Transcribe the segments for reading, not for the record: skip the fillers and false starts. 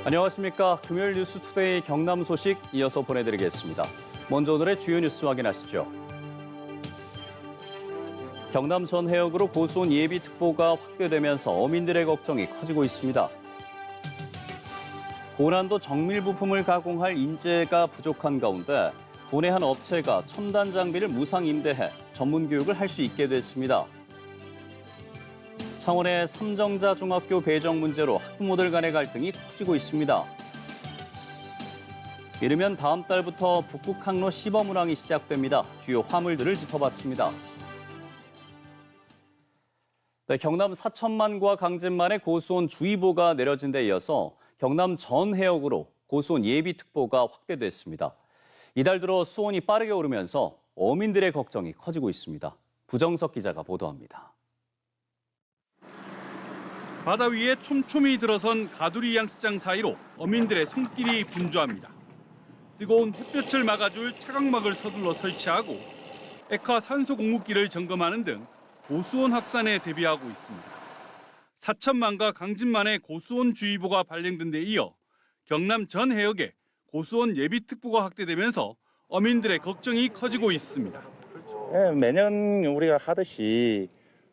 안녕하십니까. 금요일 뉴스투데이 경남 소식 이어서 보내드리겠습니다. 먼저 오늘의 주요 뉴스 확인하시죠. 경남 전 해역으로 고수온 예비특보가 확대되면서 어민들의 걱정이 커지고 있습니다. 고난도 정밀 부품을 가공할 인재가 부족한 가운데 도내 한 업체가 첨단 장비를 무상 임대해 전문 교육을 할 수 있게 됐습니다. 창원의 삼정자 중학교 배정 문제로 학부모들 간의 갈등이 커지고 있습니다. 이르면 다음 달부터 북극 항로 시범 운항이 시작됩니다. 주요 화물들을 짚어봤습니다. 네, 경남 사천만과 강진만에 고수온 주의보가 내려진 데 이어서 경남 전 해역으로 고수온 예비특보가 확대됐습니다. 이달 들어 수온이 빠르게 오르면서 어민들의 걱정이 커지고 있습니다. 부정석 기자가 보도합니다. 바다 위에 촘촘히 들어선 가두리 양식장 사이로 어민들의 손길이 분주합니다. 뜨거운 햇볕을 막아줄 차광막을 서둘러 설치하고 액화 산소 공급기를 점검하는 등 고수온 확산에 대비하고 있습니다. 사천만과 강진만에 고수온 주의보가 발령된 데 이어 경남 전 해역에 고수온 예비특보가 확대되면서 어민들의 걱정이 커지고 있습니다. 네, 매년 우리가 하듯이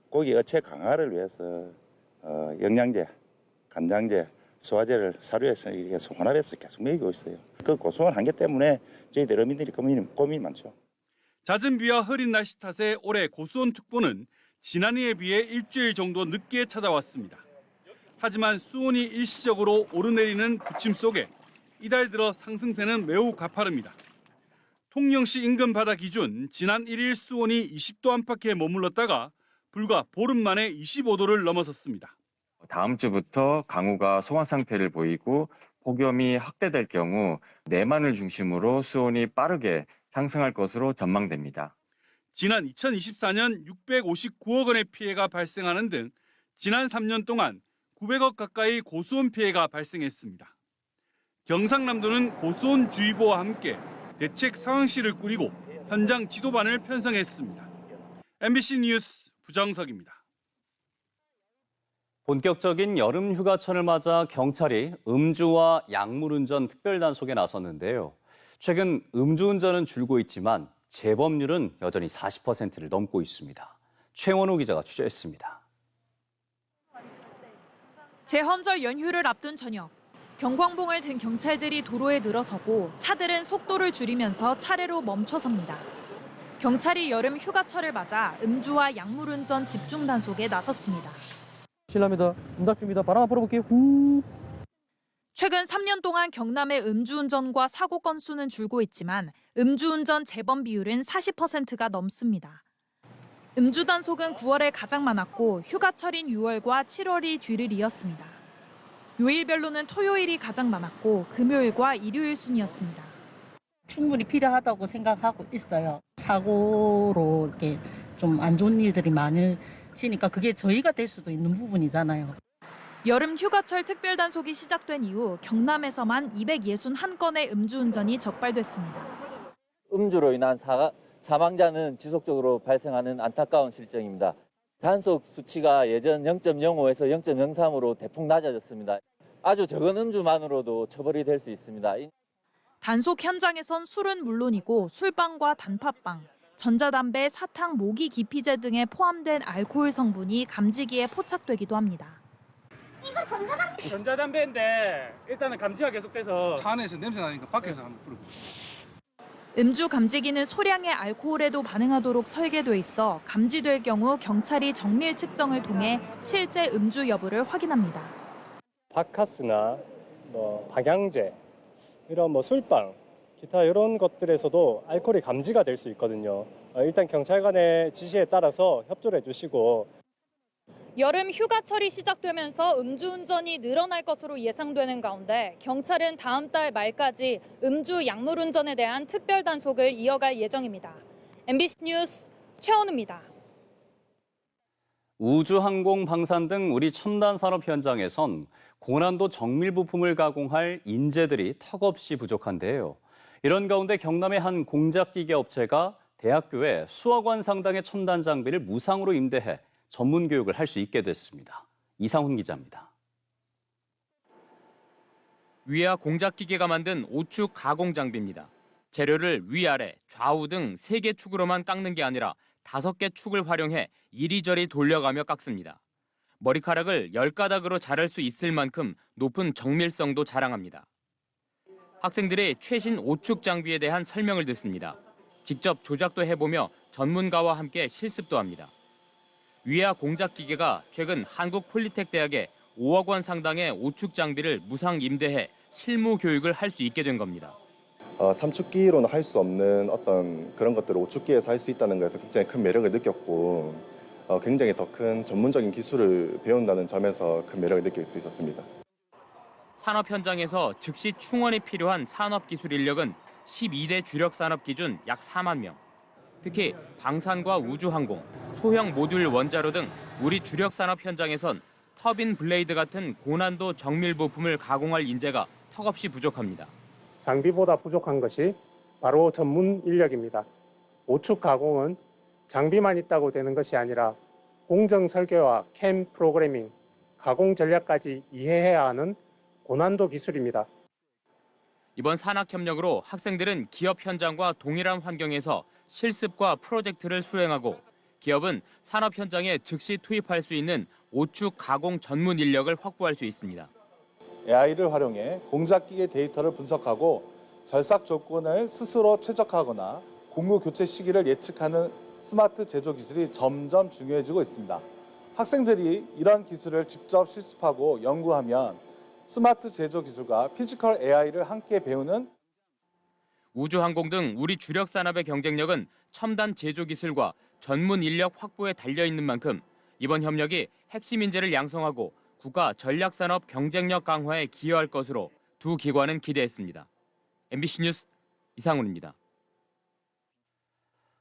고기 어체 강화를 위해서 영양제, 간장제, 소화제를 사료에서 이렇게 혼합해서 계속 먹이고 있어요. 그 고수온 한계 때문에 저희들 어민들이 고민이 많죠. 잦은 비와 흐린 날씨 탓에 올해 고수온 특보는 지난해에 비해 일주일 정도 늦게 찾아왔습니다. 하지만 수온이 일시적으로 오르내리는 부침 속에 이달 들어 상승세는 매우 가파릅니다. 통영시 인근 바다 기준 지난 1일 수온이 20도 안팎에 머물렀다가 불과 보름 만에 25도를 넘어섰습니다. 다음 주부터 강우가 소강 상태를 보이고 폭염이 확대될 경우 내만을 중심으로 수온이 빠르게 상승할 것으로 전망됩니다. 지난 2024년 659억 원의 피해가 발생하는 등 지난 3년 동안 900억 가까이 고수온 피해가 발생했습니다. 경상남도는 고수온 주의보와 함께 대책 상황실을 꾸리고 현장 지도반을 편성했습니다. MBC 뉴스 부정석입니다. 본격적인 여름 휴가철을 맞아 경찰이 음주와 약물운전 특별단속에 나섰는데요. 최근 음주운전은 줄고 있지만 재범률은 여전히 40%를 넘고 있습니다. 최원호 기자가 취재했습니다. 제헌절 연휴를 앞둔 저녁, 경광봉을 든 경찰들이 도로에 늘어서고 차들은 속도를 줄이면서 차례로 멈춰섭니다. 경찰이 여름 휴가철을 맞아 음주와 약물운전 집중 단속에 나섰습니다. 실례합니다. 응답 중입니다. 바람 앞으로 볼게요. 후. 최근 3년 동안 경남의 음주운전과 사고 건수는 줄고 있지만 음주운전 재범 비율은 40%가 넘습니다. 음주 단속은 9월에 가장 많았고 휴가철인 6월과 7월이 뒤를 이었습니다. 요일별로는 토요일이 가장 많았고 금요일과 일요일 순이었습니다. 충분히 필요하다고 생각하고 있어요. 사고로 이렇게 좀 안 좋은 일들이 많으시니까 그게 저희가 될 수도 있는 부분이잖아요. 여름 휴가철 특별 단속이 시작된 이후 경남에서만 261건의 음주운전이 적발됐습니다. 음주로 인한 사망자는 지속적으로 발생하는 안타까운 실정입니다. 단속 수치가 예전 0.05에서 0.03으로 대폭 낮아졌습니다. 아주 적은 음주만으로도 처벌이 될 수 있습니다. 단속 현장에선 술은 물론이고 술빵과 단팥빵, 전자담배, 사탕, 모기 기피제 등에 포함된 알코올 성분이 감지기에 포착되기도 합니다. 이거 전자담배인데 일단은 감지가 계속돼서 차 안에서 냄새 나니까 밖에서 한번 뿌리고. 음주 감지기는 소량의 알코올에도 반응하도록 설계돼 있어 감지될 경우 경찰이 정밀 측정을 통해 실제 음주 여부를 확인합니다. 바카스나 박양제, 이런 술빵, 기타 이런 것들에서도 알코올이 감지가 될 수 있거든요. 일단 경찰관의 지시에 따라서 협조를 해주시고. 여름 휴가철이 시작되면서 음주운전이 늘어날 것으로 예상되는 가운데 경찰은 다음 달 말까지 음주 약물운전에 대한 특별 단속을 이어갈 예정입니다. MBC 뉴스 최원우입니다. 우주항공 방산 등 우리 첨단 산업 현장에선 고난도 정밀 부품을 가공할 인재들이 턱없이 부족한데요. 이런 가운데 경남의 한 공작기계 업체가 대학교에 수억 원 상당의 첨단 장비를 무상으로 임대해 전문 교육을 할 수 있게 됐습니다. 이상훈 기자입니다. 위아 공작기계가 만든 오축 가공 장비입니다. 재료를 위아래, 좌우 등 3개 축으로만 깎는 게 아니라 5개 축을 활용해 이리저리 돌려가며 깎습니다. 머리카락을 10가닥으로 자를 수 있을 만큼 높은 정밀성도 자랑합니다. 학생들이 최신 오축 장비에 대한 설명을 듣습니다. 직접 조작도 해보며 전문가와 함께 실습도 합니다. 위아 공작기계가 최근 한국폴리텍대학에 5억 원 상당의 오축 장비를 무상 임대해 실무 교육을 할 수 있게 된 겁니다. 삼축기로는 할 수 없는 어떤 그런 것들을 오축기에서 할 수 있다는 것에서 굉장히 큰 매력을 느꼈고 굉장히 더 큰 전문적인 기술을 배운다는 점에서 큰 매력을 느낄 수 있었습니다. 산업 현장에서 즉시 충원이 필요한 산업기술 인력은 12대 주력 산업 기준 약 4만 명. 특히 방산과 우주항공, 소형 모듈 원자로 등 우리 주력 산업 현장에선 터빈 블레이드 같은 고난도 정밀 부품을 가공할 인재가 턱없이 부족합니다. 장비보다 부족한 것이 바로 전문 인력입니다. 오축 가공은 장비만 있다고 되는 것이 아니라 공정 설계와 캠 프로그래밍, 가공 전략까지 이해해야 하는 고난도 기술입니다. 이번 산학협력으로 학생들은 기업 현장과 동일한 환경에서 실습과 프로젝트를 수행하고 기업은 산업 현장에 즉시 투입할 수 있는 오축 가공 전문 인력을 확보할 수 있습니다. AI를 활용해 공작기계 데이터를 분석하고 절삭 조건을 스스로 최적화하거나 공구 교체 시기를 예측하는 스마트 제조 기술이 점점 중요해지고 있습니다. 학생들이 이런 기술을 직접 실습하고 연구하면 스마트 제조 기술과 피지컬 AI를 함께 배우는 우주항공 등 우리 주력 산업의 경쟁력은 첨단 제조 기술과 전문 인력 확보에 달려 있는 만큼 이번 협력이 핵심 인재를 양성하고 국가 전략산업 경쟁력 강화에 기여할 것으로 두 기관은 기대했습니다. MBC 뉴스 이상훈입니다.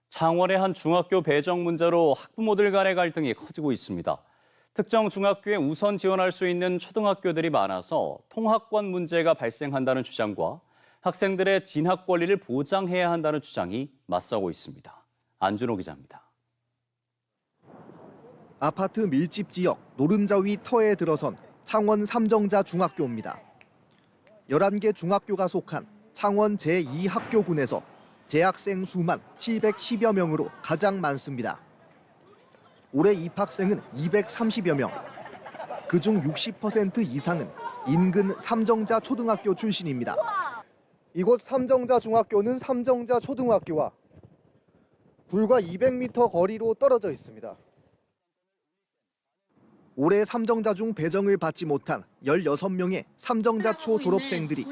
창원의 한 중학교 배정 문제로 학부모들 간의 갈등이 커지고 있습니다. 특정 중학교에 우선 지원할 수 있는 초등학교들이 많아서 통합권 문제가 발생한다는 주장과 학생들의 진학 권리를 보장해야 한다는 주장이 맞서고 있습니다. 안준호 기자입니다. 아파트 밀집 지역 노른자 위 터에 들어선 창원 삼정자 중학교입니다. 11개 중학교가 속한 창원 제2학교군에서 재학생 수만 710여 명으로 가장 많습니다. 올해 입학생은 230여 명. 그중 60% 이상은 인근 삼정자 초등학교 출신입니다. 이곳 삼정자 중학교는 삼정자 초등학교와 불과 200m 거리로 떨어져 있습니다. 올해 삼정자 중 배정을 받지 못한 16명의 삼정자 초 졸업생들이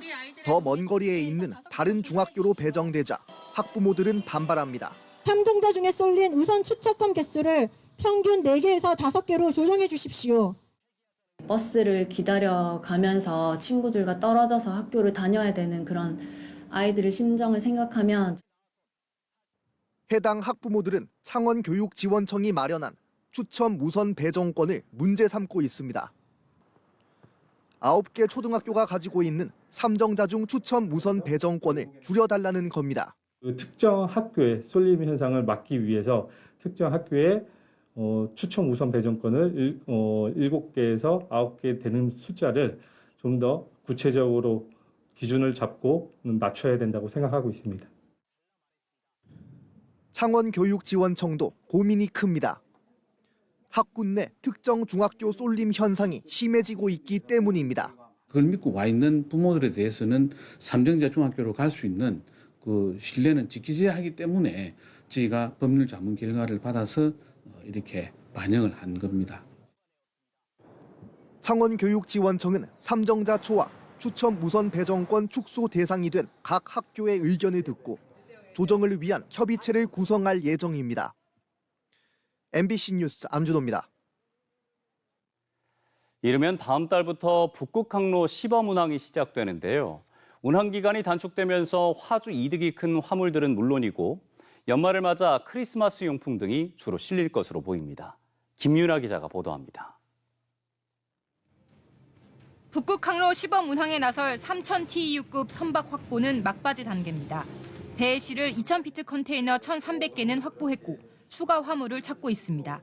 더 먼 거리에 있는 다른 중학교로 배정되자 학부모들은 반발합니다. 삼정자 중에 쏠린 우선 추첨권 개수를 평균 4개에서 5개로 조정해 주십시오. 버스를 기다려가면서 친구들과 떨어져서 학교를 다녀야 되는 그런 아이들의 심정을 생각하면 해당 학부모들은 창원교육지원청이 마련한 추첨 우선 배정권을 문제 삼고 있습니다. 9개 초등학교가 가지고 있는 삼정자 중 추첨 우선 배정권을 줄여달라는 겁니다. 특정 학교의 쏠림 현상을 막기 위해서 특정 학교에 추첨 우선 배정권을 7개에서 9개 되는 숫자를 좀 더 구체적으로 기준을 잡고 낮춰야 된다고 생각하고 있습니다. 창원교육지원청도 고민이 큽니다. 학군 내 특정 중학교 쏠림 현상이 심해지고 있기 때문입니다. 그걸 믿고 와 있는 부모들에 대해서는 삼정자 중학교로 갈 수 있는 그 신뢰는 지키셔야 하기 때문에 저희가 법률 자문 결과를 받아서 이렇게 반영을 한 겁니다. 창원교육지원청은 삼정자 초와 추첨 우선 배정권 축소 대상이 된 각 학교의 의견을 듣고 조정을 위한 협의체를 구성할 예정입니다. MBC 뉴스 안준호입니다. 이르면 다음 달부터 북극 항로 시범 운항이 시작되는데요. 운항 기간이 단축되면서 화주 이득이 큰 화물들은 물론이고 연말을 맞아 크리스마스 용품 등이 주로 실릴 것으로 보입니다. 김윤아 기자가 보도합니다. 북극 항로 시범 운항에 나설 3000TEU급 선박 확보는 막바지 단계입니다. 배에 실을 2000피트 컨테이너 1300개는 확보했고 추가 화물을 찾고 있습니다.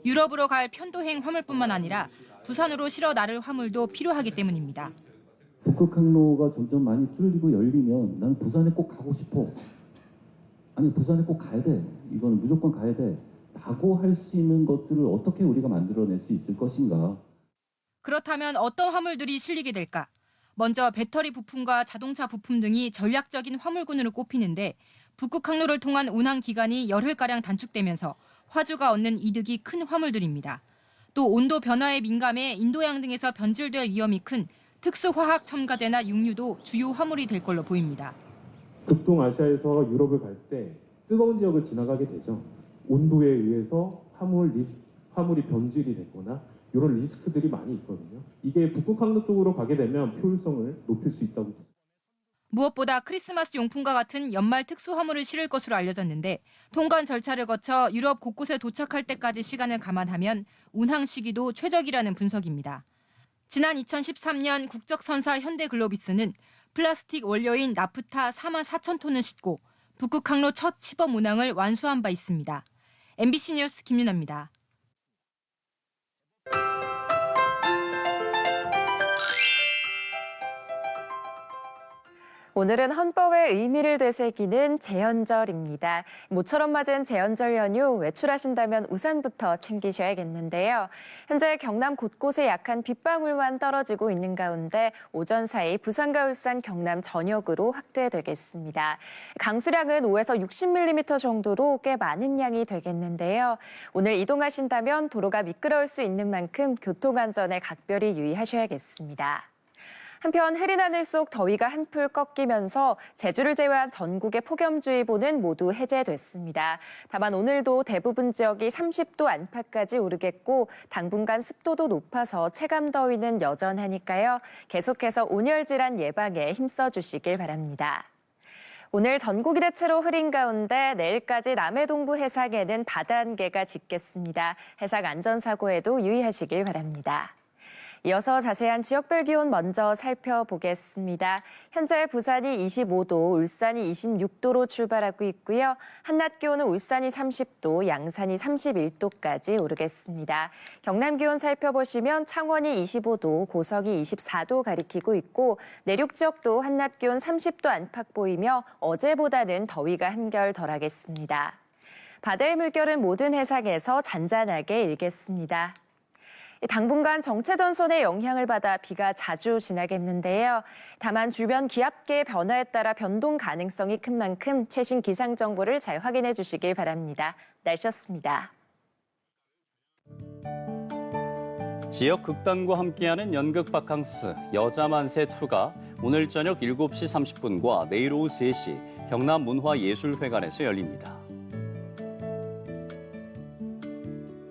유럽으로 갈 편도행 화물뿐만 아니라 부산으로 실어 나를 화물도 필요하기 때문입니다. 북극 항로가 점점 많이 뚫리고 열리면 나는 부산에 꼭 가고 싶어. 아니 부산에 꼭 가야 돼. 이거는 무조건 가야 돼. 라고 할 수 있는 것들을 어떻게 우리가 만들어낼 수 있을 것인가. 그렇다면 어떤 화물들이 실리게 될까? 먼저 배터리 부품과 자동차 부품 등이 전략적인 화물군으로 꼽히는데 북극 항로를 통한 운항 기간이 열흘가량 단축되면서 화주가 얻는 이득이 큰 화물들입니다. 또 온도 변화에 민감해 인도양 등에서 변질될 위험이 큰 특수화학 첨가제나 육류도 주요 화물이 될 걸로 보입니다. 극동아시아에서 유럽을 갈 때 뜨거운 지역을 지나가게 되죠. 온도에 의해서 화물이 변질이 되거나 이런 리스크들이 많이 있거든요. 이게 북극 항로 쪽으로 가게 되면 효율성을 높일 수 있다고 보습니다. 무엇보다 크리스마스 용품과 같은 연말 특수 화물을 실을 것으로 알려졌는데 통관 절차를 거쳐 유럽 곳곳에 도착할 때까지 시간을 감안하면 운항 시기도 최적이라는 분석입니다. 지난 2013년 국적선사 현대글로비스는 플라스틱 원료인 나프타 4만 4천 톤을 싣고 북극 항로 첫 시범 운항을 완수한 바 있습니다. MBC 뉴스 김윤아입니다. 오늘은 헌법의 의미를 되새기는 제헌절입니다. 모처럼 맞은 제헌절 연휴 외출하신다면 우산부터 챙기셔야겠는데요. 현재 경남 곳곳에 약한 빗방울만 떨어지고 있는 가운데 오전 사이 부산과 울산, 경남 전역으로 확대되겠습니다. 강수량은 5에서 60mm 정도로 꽤 많은 양이 되겠는데요. 오늘 이동하신다면 도로가 미끄러울 수 있는 만큼 교통안전에 각별히 유의하셔야겠습니다. 한편 흐린 하늘 속 더위가 한풀 꺾이면서 제주를 제외한 전국의 폭염주의보는 모두 해제됐습니다. 다만 오늘도 대부분 지역이 30도 안팎까지 오르겠고 당분간 습도도 높아서 체감 더위는 여전하니까요. 계속해서 온열 질환 예방에 힘써주시길 바랍니다. 오늘 전국이 대체로 흐린 가운데 내일까지 남해동부 해상에는 바다 안개가 짙겠습니다. 해상 안전사고에도 유의하시길 바랍니다. 이어서 자세한 지역별 기온 먼저 살펴보겠습니다. 현재 부산이 25도, 울산이 26도로 출발하고 있고요. 한낮 기온은 울산이 30도, 양산이 31도까지 오르겠습니다. 경남 기온 살펴보시면 창원이 25도, 고성이 24도 가리키고 있고 내륙 지역도 한낮 기온 30도 안팎 보이며 어제보다는 더위가 한결 덜하겠습니다. 바다의 물결은 모든 해상에서 잔잔하게 일겠습니다. 당분간 정체전선의 영향을 받아 비가 자주 지나겠는데요. 다만 주변 기압계의 변화에 따라 변동 가능성이 큰 만큼 최신 기상 정보를 잘 확인해 주시길 바랍니다. 날씨였습니다. 지역 극단과 함께하는 연극 바캉스 여자만세2가 오늘 저녁 7시 30분과 내일 오후 3시 경남문화예술회관에서 열립니다.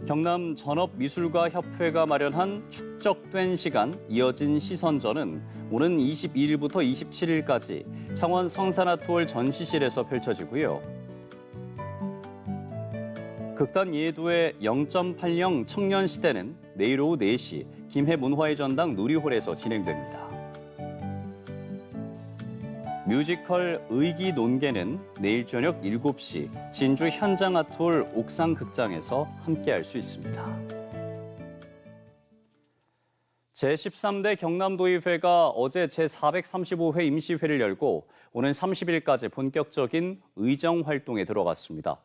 경남 전업미술가협회가 마련한 축적된 시간 이어진 시선전은 오는 22일부터 27일까지 창원 성산아트홀 전시실에서 펼쳐지고요. 극단 예도의 0.80 청년시대는 내일 오후 4시 김해문화의 전당 누리홀에서 진행됩니다. 뮤지컬 의기논개는 내일 저녁 7시 진주 현장아트홀 옥상극장에서 함께할 수 있습니다. 제13대 경남도의회가 어제 제435회 임시회를 열고 오는 30일까지 본격적인 의정활동에 들어갔습니다.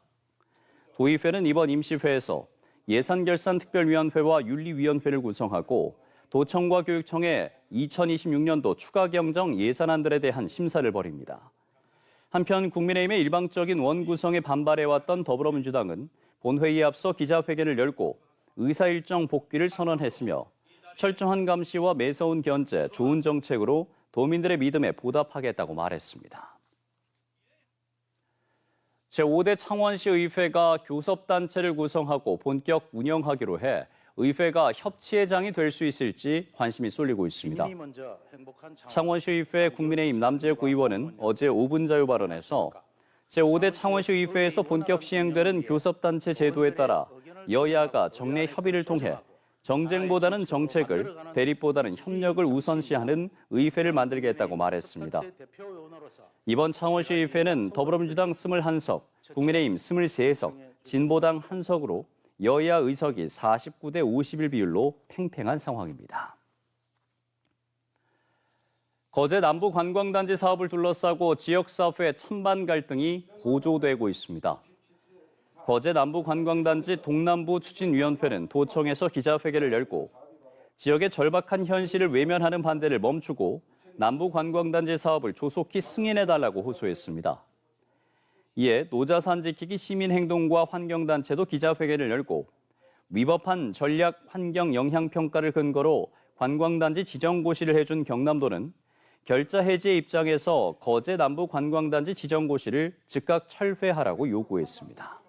도의회는 이번 임시회에서 예산결산특별위원회와 윤리위원회를 구성하고 도청과 교육청의 2026년도 추가 경정 예산안들에 대한 심사를 벌입니다. 한편 국민의힘의 일방적인 원구성에 반발해왔던 더불어민주당은 본회의에 앞서 기자회견을 열고 의사일정 복귀를 선언했으며 철저한 감시와 매서운 견제, 좋은 정책으로 도민들의 믿음에 보답하겠다고 말했습니다. 제5대 창원시 의회가 교섭단체를 구성하고 본격 운영하기로 해 의회가 협치회장이 될 수 있을지 관심이 쏠리고 있습니다. 창원시의회 국민의힘 남재욱 의원은 어제 5분 자유 발언에서 제5대 창원시의회에서 본격 시행되는 교섭단체 제도에 따라 여야가 정례 협의를 통해 정쟁보다는 정책을, 대립보다는 협력을 우선시하는 의회를 만들겠다고 말했습니다. 이번 창원시의회는 더불어민주당 21석, 국민의힘 23석, 진보당 1석으로 여야 의석이 49대 51 비율로 팽팽한 상황입니다. 거제 남부 관광단지 사업을 둘러싸고 지역사회 찬반 갈등이 고조되고 있습니다. 거제 남부 관광단지 동남부 추진위원회는 도청에서 기자회견을 열고 지역의 절박한 현실을 외면하는 반대를 멈추고 남부 관광단지 사업을 조속히 승인해달라고 호소했습니다. 이에 노자산 지키기 시민행동과 환경단체도 기자회견을 열고 위법한 전략 환경 영향평가를 근거로 관광단지 지정고시를 해준 경남도는 결자 해지의 입장에서 거제 남부 관광단지 지정고시를 즉각 철회하라고 요구했습니다.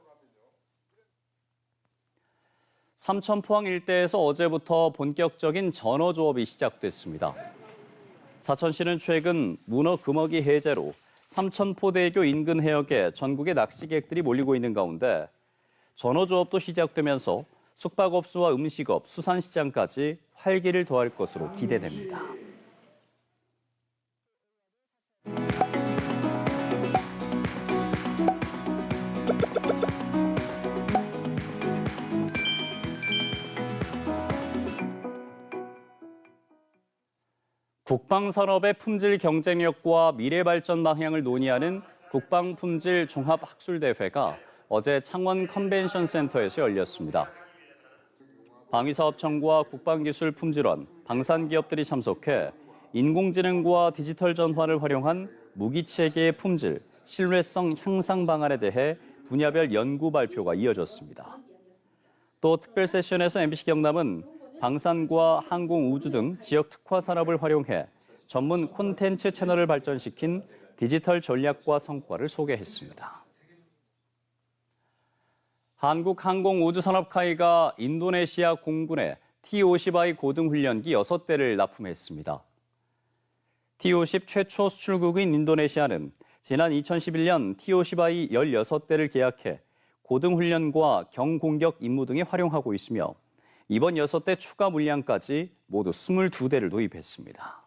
삼천 포항 일대에서 어제부터 본격적인 전어조업이 시작됐습니다. 사천시는 최근 문어 금어기 해제로 삼천포대교 인근 해역에 전국의 낚시객들이 몰리고 있는 가운데 전어조업도 시작되면서 숙박업소와 음식업, 수산시장까지 활기를 더할 것으로 기대됩니다. 국방산업의 품질 경쟁력과 미래 발전 방향을 논의하는 국방품질 종합학술대회가 어제 창원 컨벤션 센터에서 열렸습니다. 방위사업청과 국방기술품질원, 방산기업들이 참석해 인공지능과 디지털 전환을 활용한 무기체계의 품질, 신뢰성 향상 방안에 대해 분야별 연구 발표가 이어졌습니다. 또 특별 세션에서 MBC 경남은 방산과 항공, 우주 등 지역 특화 산업을 활용해 전문 콘텐츠 채널을 발전시킨 디지털 전략과 성과를 소개했습니다. 한국항공우주산업카이가 인도네시아 공군에 T-50I 고등훈련기 6대를 납품했습니다. T-50 최초 수출국인 인도네시아는 지난 2011년 T-50I 16대를 계약해 고등훈련과 경공격 임무 등에 활용하고 있으며 이번 6대 추가 물량까지 모두 22대를 도입했습니다.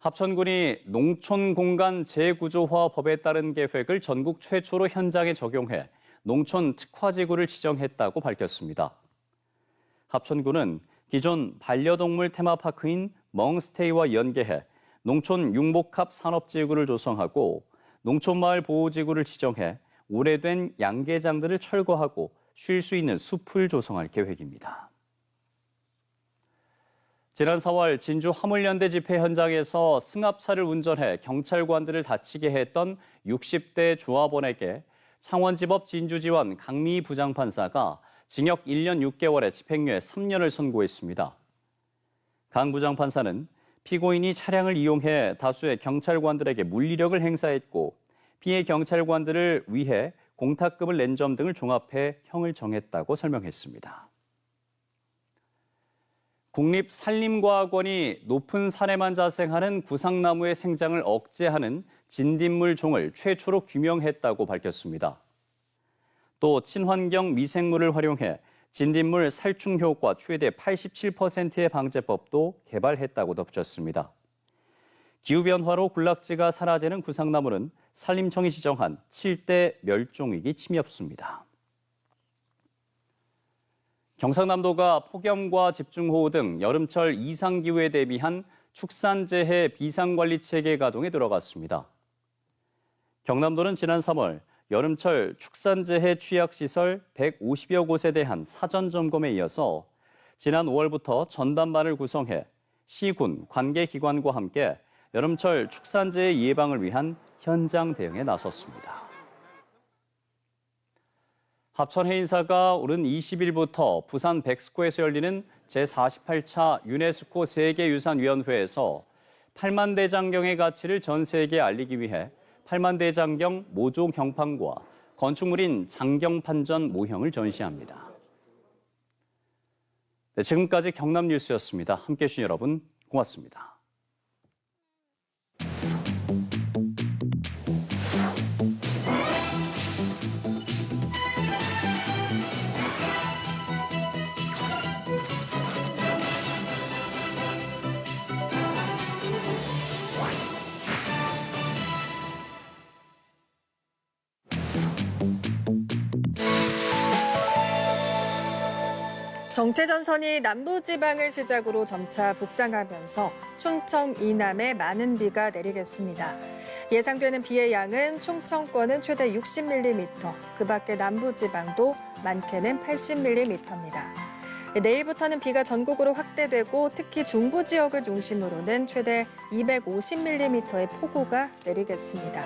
합천군이 농촌공간 재구조화 법에 따른 계획을 전국 최초로 현장에 적용해 농촌 특화지구를 지정했다고 밝혔습니다. 합천군은 기존 반려동물 테마파크인 멍스테이와 연계해 농촌 융복합 산업지구를 조성하고 농촌마을 보호지구를 지정해 오래된 양계장들을 철거하고 쉴 수 있는 숲을 조성할 계획입니다. 지난 4월 진주 화물연대 집회 현장에서 승합차를 운전해 경찰관들을 다치게 했던 60대 조합원에게 창원지법 진주지원 강미희 부장판사가 징역 1년 6개월에 집행유예 3년을 선고했습니다. 강 부장판사는 피고인이 차량을 이용해 다수의 경찰관들에게 물리력을 행사했고 피해 경찰관들을 위해 공탁금을 낸 점 등을 종합해 형을 정했다고 설명했습니다. 국립산림과학원이 높은 산에만 자생하는 구상나무의 생장을 억제하는 진딧물 종을 최초로 규명했다고 밝혔습니다. 또 친환경 미생물을 활용해 진딧물 살충 효과 최대 87%의 방제법도 개발했다고 덧붙였습니다. 기후변화로 군락지가 사라지는 구상나무는 산림청이 지정한 7대 멸종위기 침엽수입니다. 경상남도가 폭염과 집중호우 등 여름철 이상기후에 대비한 축산재해 비상관리체계 가동에 들어갔습니다. 경남도는 지난 3월 여름철 축산재해 취약시설 150여 곳에 대한 사전 점검에 이어서 지난 5월부터 전담반을 구성해 시군, 관계기관과 함께 여름철 축산재해 예방을 위한 현장 대응에 나섰습니다. 합천 해인사가 오는 20일부터 부산 백스코에서 열리는 제48차 유네스코 세계유산위원회에서 8만 대장경의 가치를 전 세계에 알리기 위해 8만 대장경 모조 경판과 건축물인 장경판전 모형을 전시합니다. 네, 지금까지 경남 뉴스였습니다. 함께해 주신 여러분 고맙습니다. 정체전선이 남부지방을 시작으로 점차 북상하면서 충청 이남에 많은 비가 내리겠습니다. 예상되는 비의 양은 충청권은 최대 60mm, 그 밖에 남부지방도 많게는 80mm입니다. 내일부터는 비가 전국으로 확대되고 특히 중부 지역을 중심으로는 최대 250mm의 폭우가 내리겠습니다.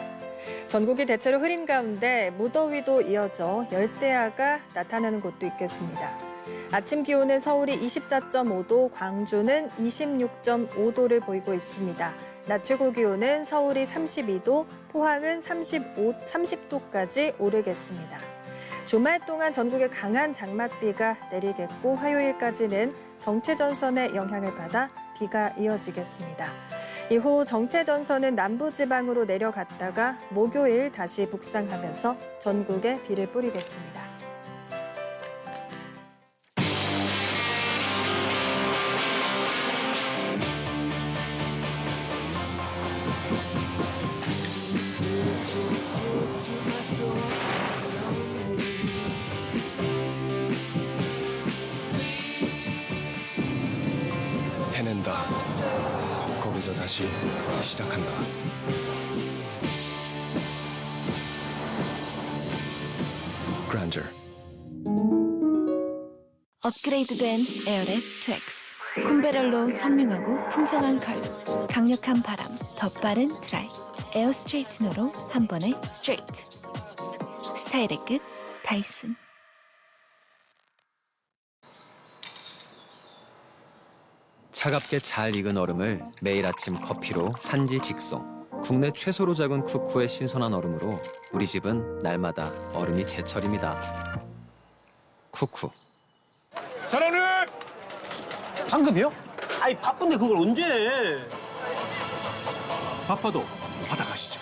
전국이 대체로 흐린 가운데 무더위도 이어져 열대야가 나타나는 곳도 있겠습니다. 아침 기온은 서울이 24.5도, 광주는 26.5도를 보이고 있습니다. 낮 최고 기온은 서울이 32도, 포항은 30도까지 오르겠습니다. 주말 동안 전국에 강한 장맛비가 내리겠고 화요일까지는 정체전선의 영향을 받아 비가 이어지겠습니다. 이후 정체전선은 남부지방으로 내려갔다가 목요일 다시 북상하면서 전국에 비를 뿌리겠습니다. 해낸다. 거기서 다시 시작한다. 그랜저. 업그레이드된 에어랩 2X. 콤베렐로 선명하고 풍성한 컬러, 강력한 바람, 더 빠른 드라이. 에어 스트레이트너로 한 번에 스트레이트. 스타일의 끝, 다이슨. 차갑게 잘 익은 얼음을 매일 아침 커피로 산지 직송. 국내 최소로 작은 쿠쿠의 신선한 얼음으로 우리 집은 날마다 얼음이 제철입니다. 쿠쿠. 사장님! 상급이요? 아이 바쁜데 그걸 언제 해? 바빠도 받아가시죠.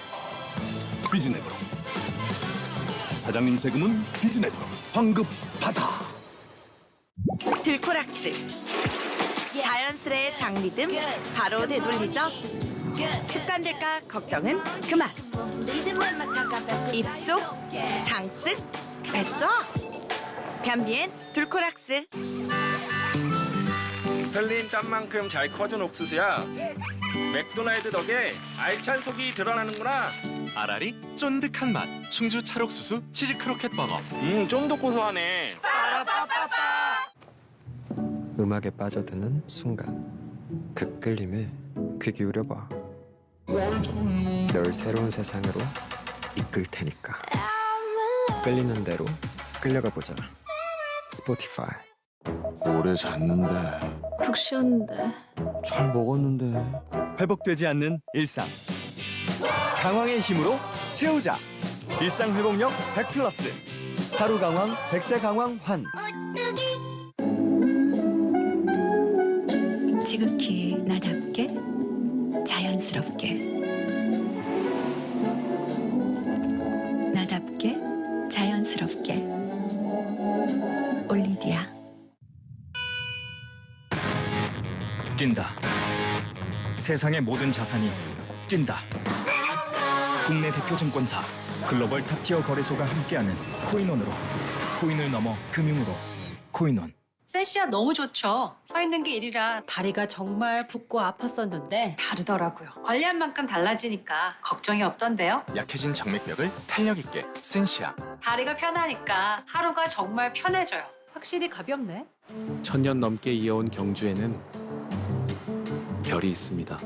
비즈넷으로. 사장님 세금은 비즈넷으로. 환급 받아. 들코락스. 자연스레 장리듬 바로 되돌리죠. 습관될까 걱정은 그만. 입속, 장쓱, 뱃속. 변비엔 들코락스. 흘린 땀만큼 잘 커진 옥수수야. 맥도날드 덕에 알찬 속이 드러나는구나. 아라리 쫀득한 맛. 충주 찰옥수수 치즈 크로켓 버거. 좀 더 고소하네. 음악에 빠져드는 순간. 그 끌림에 귀 기울여봐. 널 새로운 세상으로 이끌 테니까. 끌리는 대로 끌려가 보자. 스포티파이. 오래 잤는데. 푹 쉬었는데. 잘 먹었는데. 회복되지 않는 일상. 강황의 힘으로 채우자. 일상 회복력 100+. 하루 강황, 백세 강황 환. 지극히 나답게, 자연스럽게. 나답게, 자연스럽게. 올리디아. 뛴다. 세상의 모든 자산이 뛴다. 국내 대표 증권사 글로벌 탑티어 거래소가 함께하는 코인원으로. 코인을 넘어 금융으로. 코인원. 세시아 너무 좋죠. 서 있는 게 일이라 다리가 정말 붓고 아팠었는데 다르더라고요. 관리한 만큼 달라지니까 걱정이 없던데요. 약해진 정맥벽을 탄력 있게 센시아. 다리가 편하니까 하루가 정말 편해져요. 확실히 가볍네. 1000년 넘게 이어온 경주에는 별이 있습니다.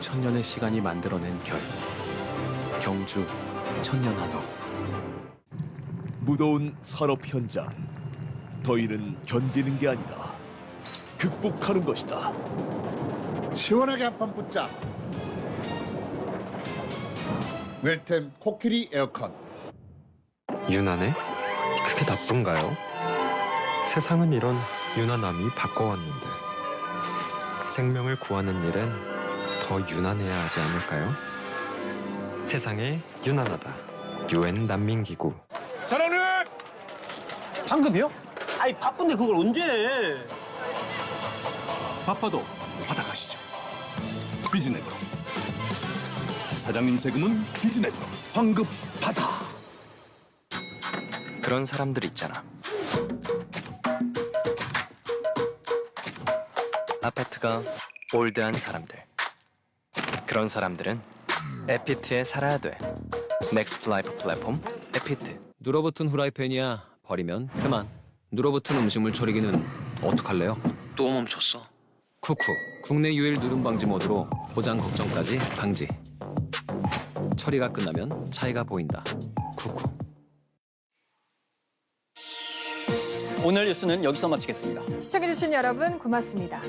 천년의 시간이 만들어낸 별. 경주 천년한옥. 무더운 산업 현장. 더위는 견디는 게 아니라 극복하는 것이다. 시원하게 한판 붙자. 웰템 코끼리 에어컨. 유난해? 그게 나쁜가요? 세상은 이런 유난함이 바꿔왔는데 생명을 구하는 일엔 더 유난해야 하지 않을까요? 세상에 유난하다. UN 난민기구. 사장님! 상급이요? 아이 바쁜데 그걸 언제 해? 바빠도 받아가시죠. 비즈넷으로. 사장님 세금은 비즈넷으로. 환급 받아. 그런 사람들 있잖아. 아파트가 올드한 사람들. 그런 사람들은 에피트에 살아야 돼. 넥스트 라이프 플랫폼 에피트. 눌어붙은 후라이팬이야 버리면 그만. 눌어붙은 음식물 처리기는 어떡할래요? 또 멈췄어. 쿠쿠, 국내 유일 누름 방지 모드로 고장 걱정까지 방지. 처리가 끝나면 차이가 보인다. 쿠쿠. 오늘 뉴스는 여기서 마치겠습니다. 시청해주신 여러분 고맙습니다.